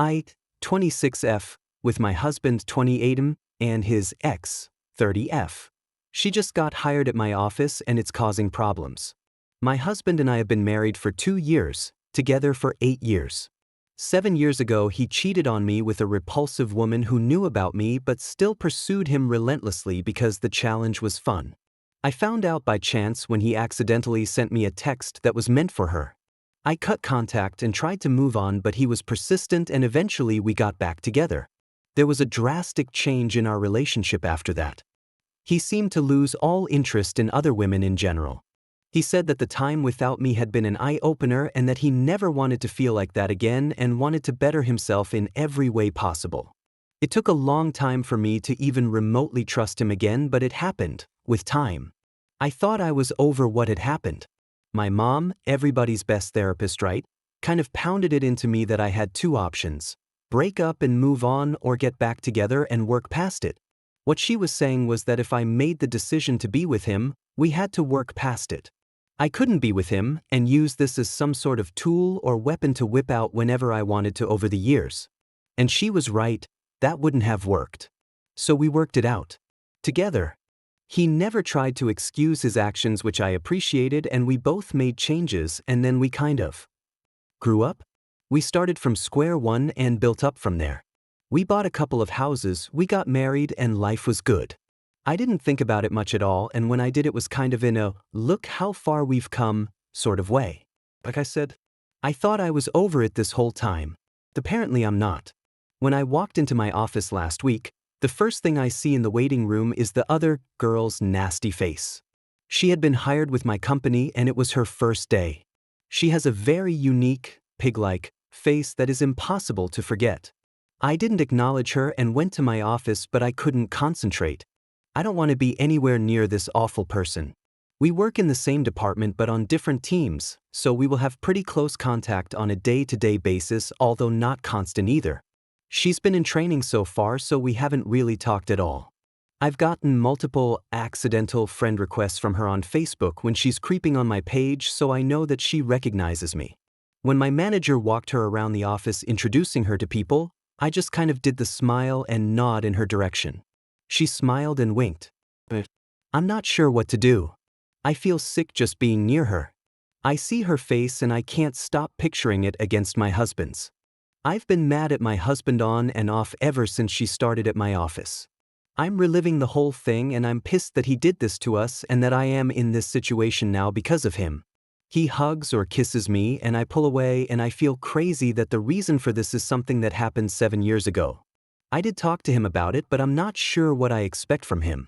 I, 26F, with my husband 28M, and his ex, 30F. She just got hired at my office and it's causing problems. My husband and I have been married for 2 years, together for 8 years. 7 years ago he cheated on me with a repulsive woman who knew about me but still pursued him relentlessly because the challenge was fun. I found out by chance when he accidentally sent me a text that was meant for her. I cut contact and tried to move on, but he was persistent and eventually we got back together. There was a drastic change in our relationship after that. He seemed to lose all interest in other women in general. He said that the time without me had been an eye-opener and that he never wanted to feel like that again and wanted to better himself in every way possible. It took a long time for me to even remotely trust him again, but it happened, with time. I thought I was over what had happened. My mom, everybody's best therapist, right, kind of pounded it into me that I had 2 options: break up and move on or get back together and work past it. What she was saying was that if I made the decision to be with him, we had to work past it. I couldn't be with him and use this as some sort of tool or weapon to whip out whenever I wanted to over the years. And she was right, that wouldn't have worked. So we worked it out. Together. He never tried to excuse his actions, which I appreciated, and we both made changes, and then we kind of grew up. We started from square one and built up from there. We bought a couple of houses, we got married, and life was good. I didn't think about it much at all, and when I did it was kind of in a, look how far we've come, sort of way. Like I said, I thought I was over it this whole time. Apparently I'm not. When I walked into my office last week, the first thing I see in the waiting room is the other girl's nasty face. She had been hired with my company and it was her first day. She has a very unique, pig-like, face that is impossible to forget. I didn't acknowledge her and went to my office, but I couldn't concentrate. I don't want to be anywhere near this awful person. We work in the same department but on different teams, so we will have pretty close contact on a day-to-day basis, although not constant either. She's been in training so far, so we haven't really talked at all. I've gotten multiple accidental friend requests from her on Facebook when she's creeping on my page, so I know that she recognizes me. When my manager walked her around the office introducing her to people, I just kind of did the smile and nod in her direction. She smiled and winked. But I'm not sure what to do. I feel sick just being near her. I see her face and I can't stop picturing it against my husband's. I've been mad at my husband on and off ever since she started at my office. I'm reliving the whole thing and I'm pissed that he did this to us and that I am in this situation now because of him. He hugs or kisses me and I pull away and I feel crazy that the reason for this is something that happened 7 years ago. I did talk to him about it, but I'm not sure what I expect from him.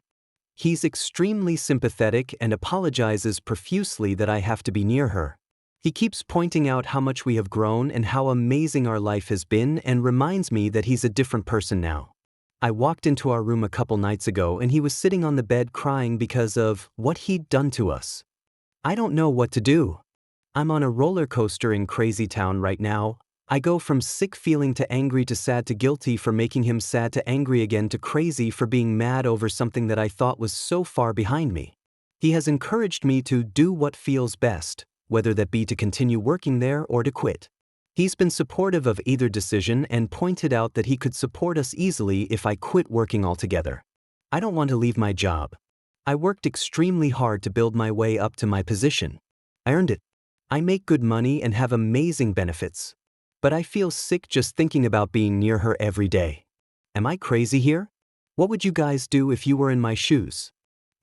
He's extremely sympathetic and apologizes profusely that I have to be near her. He keeps pointing out how much we have grown and how amazing our life has been and reminds me that he's a different person now. I walked into our room a couple nights ago and he was sitting on the bed crying because of what he'd done to us. I don't know what to do. I'm on a roller coaster in Crazy Town right now. I go from sick feeling to angry to sad to guilty for making him sad to angry again to crazy for being mad over something that I thought was so far behind me. He has encouraged me to do what feels best, whether that be to continue working there or to quit. He's been supportive of either decision and pointed out that he could support us easily if I quit working altogether. I don't want to leave my job. I worked extremely hard to build my way up to my position. I earned it. I make good money and have amazing benefits. But I feel sick just thinking about being near her every day. Am I crazy here? What would you guys do if you were in my shoes?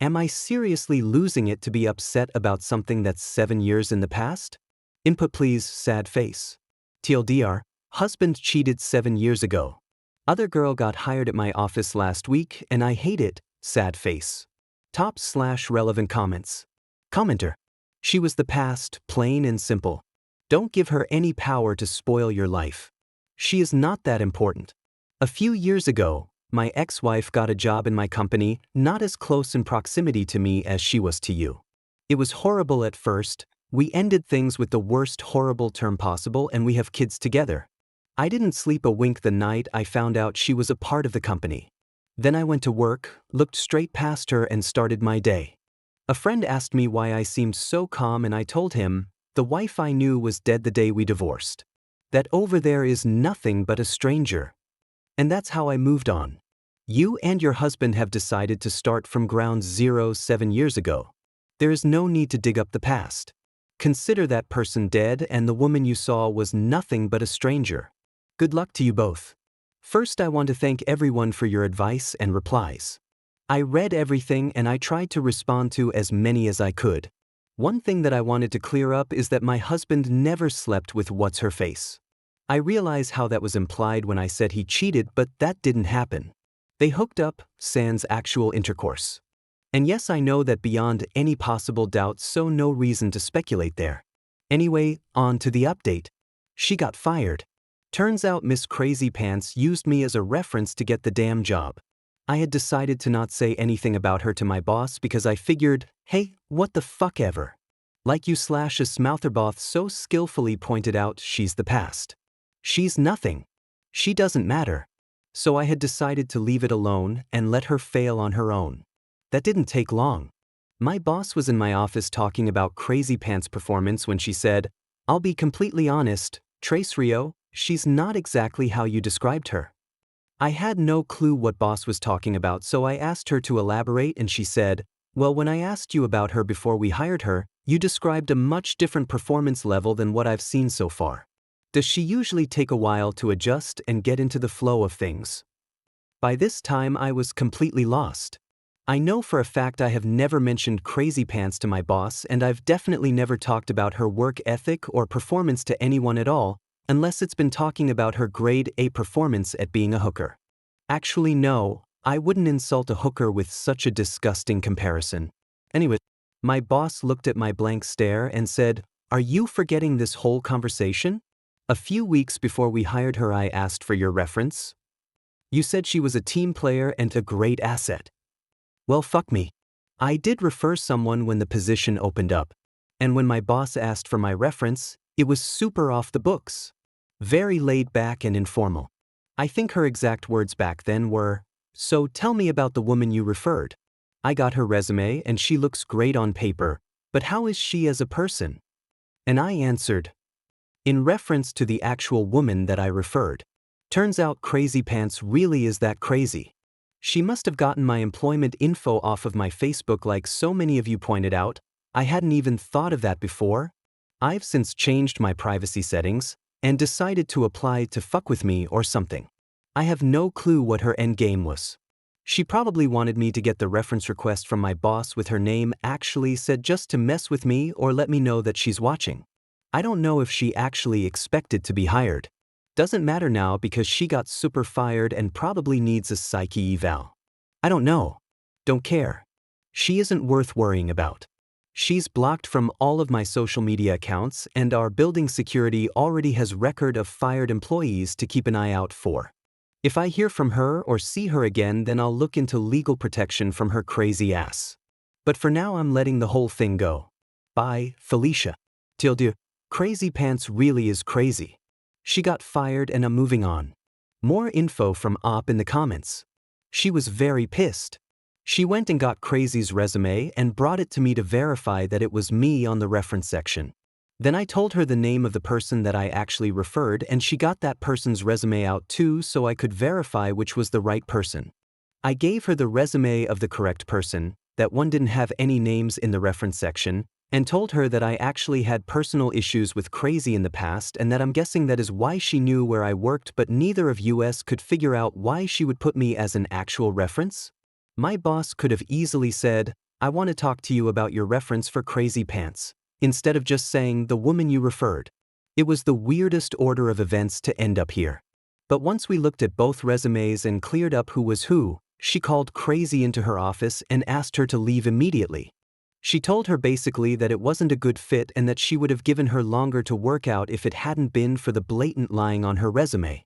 Am I seriously losing it to be upset about something that's 7 years in the past? Input please, sad face. TLDR, husband cheated 7 years ago. Other girl got hired at my office last week and I hate it, sad face. Top/relevant comments. Commenter. She was the past, plain and simple. Don't give her any power to spoil your life. She is not that important. A few years ago, my ex-wife got a job in my company, not as close in proximity to me as she was to you. It was horrible at first. We ended things with the worst horrible term possible and we have kids together. I didn't sleep a wink the night I found out she was a part of the company. Then I went to work, looked straight past her and started my day. A friend asked me why I seemed so calm and I told him, the wife I knew was dead the day we divorced. That over there is nothing but a stranger. And that's how I moved on. You and your husband have decided to start from ground zero 7 years ago. There is no need to dig up the past. Consider that person dead and the woman you saw was nothing but a stranger. Good luck to you both. First, I want to thank everyone for your advice and replies. I read everything and I tried to respond to as many as I could. One thing that I wanted to clear up is that my husband never slept with what's-her-face. I realize how that was implied when I said he cheated, but that didn't happen. They hooked up, sans actual intercourse. And yes, I know that beyond any possible doubt, so no reason to speculate there. Anyway, on to the update. She got fired. Turns out Miss Crazy Pants used me as a reference to get the damn job. I had decided to not say anything about her to my boss because I figured, hey, what the fuck ever. Like you / a Smoutherboth so skillfully pointed out, she's the past. She's nothing. She doesn't matter. So I had decided to leave it alone and let her fail on her own. That didn't take long. My boss was in my office talking about Crazy Pants' performance when she said, "I'll be completely honest, Trace Rio, she's not exactly how you described her." I had no clue what boss was talking about, so I asked her to elaborate and she said, "Well, when I asked you about her before we hired her, you described a much different performance level than what I've seen so far. Does she usually take a while to adjust and get into the flow of things?" By this time I was completely lost. I know for a fact I have never mentioned Crazy Pants to my boss, and I've definitely never talked about her work ethic or performance to anyone at all, unless it's been talking about her grade A performance at being a hooker. Actually, no, I wouldn't insult a hooker with such a disgusting comparison. Anyway, my boss looked at my blank stare and said, "Are you forgetting this whole conversation? A few weeks before we hired her, I asked for your reference. You said she was a team player and a great asset. Well, fuck me. I did refer someone when the position opened up. And when my boss asked for my reference, it was super off the books. Very laid back and informal. I think her exact words back then were, 'So tell me about the woman you referred. I got her resume and she looks great on paper, but how is she as a person?' And I answered, in reference to the actual woman that I referred. Turns out Crazy Pants really is that crazy. She must have gotten my employment info off of my Facebook like so many of you pointed out. I hadn't even thought of that before. I've since changed my privacy settings and decided to apply to fuck with me or something. I have no clue what her end game was. She probably wanted me to get the reference request from my boss with her name actually said just to mess with me or let me know that she's watching. I don't know if she actually expected to be hired. Doesn't matter now because she got super fired and probably needs a psyche eval. I don't know. Don't care. She isn't worth worrying about. She's blocked from all of my social media accounts and our building security already has record of fired employees to keep an eye out for. If I hear from her or see her again, then I'll look into legal protection from her crazy ass. But for now I'm letting the whole thing go. Bye, Felicia. Till do. Crazy Pants really is crazy. She got fired and I'm moving on. More info from Op in the comments. She was very pissed. She went and got Crazy's resume and brought it to me to verify that it was me on the reference section. Then I told her the name of the person that I actually referred and she got that person's resume out too so I could verify which was the right person. I gave her the resume of the correct person, that one didn't have any names in the reference section, and told her that I actually had personal issues with Crazy in the past and that I'm guessing that is why she knew where I worked, but neither of us could figure out why she would put me as an actual reference. My boss could have easily said, "I want to talk to you about your reference for Crazy Pants," instead of just saying the woman you referred. It was the weirdest order of events to end up here. But once we looked at both resumes and cleared up who was who, she called Crazy into her office and asked her to leave immediately. She told her basically that it wasn't a good fit and that she would have given her longer to work out if it hadn't been for the blatant lying on her resume.